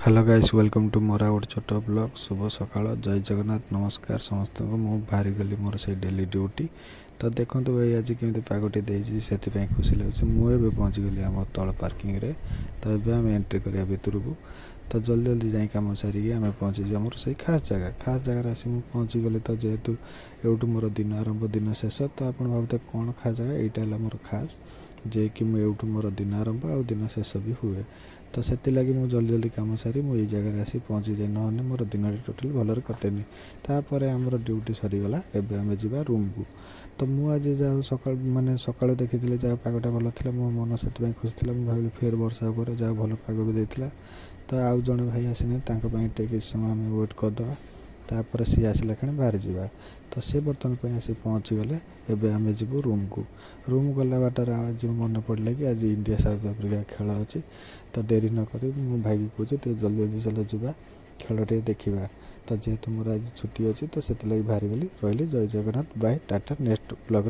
Hello guys welcome to मोर गोटे छोट blog. शुभ सकाळ, जय जगन्नाथ, नमस्कार समस्त को। मु बाहरी गली मोर से डेली ड्यूटी। तो देखो भाई आज केमी पागटी देती से खुशी लगे। मुझे पहुँची गली आम तल पार्किंग रे। तो ये आम एंट्री करा भितर को। तो जल्दी जल्दी जाए कम सारिकी आम पहुँची आम से खास जगह आसी पहुँची गली। तो जेहेतु एवटू मोर दिन आरंभ दिन शेष। तो आप भावते कौन खास जगह, यहाँ मोर खास जे कि मुझे मोर दिन आरंभ आ दिन शेष भी हुए। तो से लगी मुझे जल्दी जल्दी कम सारी मुझे जगह आसी पहुँची जाए, ना मोर दिन टोटाल भलर कटेनि। तापर आमर ड्यूटी सरीगला, एवं आम जा रूम को। तो मुझे जहाँ सका मानने सका देखी जहाँ पगटा भल था मो मन से खुशी था। मुझे भाविली फेर वर्षा पर जहाँ भल पग भी देता। तो आउ जड़े भाई आसने किसी समय आम वेट करदे। तापर सी आसला कि बाहर जावा। तो सी बर्तमान आसी पहुँची गले। एवं आम जीव रूम को। रूम गला बाटर आज मन पड़ा कि आज इंडिया साउथ आफ्रिका खेल अच्छी। तो डेरी नक मो भाई की कहे जल्दी जल्दी चल जा खेल टे देखा। तो जेहेतु मोर आज छुट्टी अच्छी तो से बाहरी गली रही। जय Jagannath, bye tata. Next blog.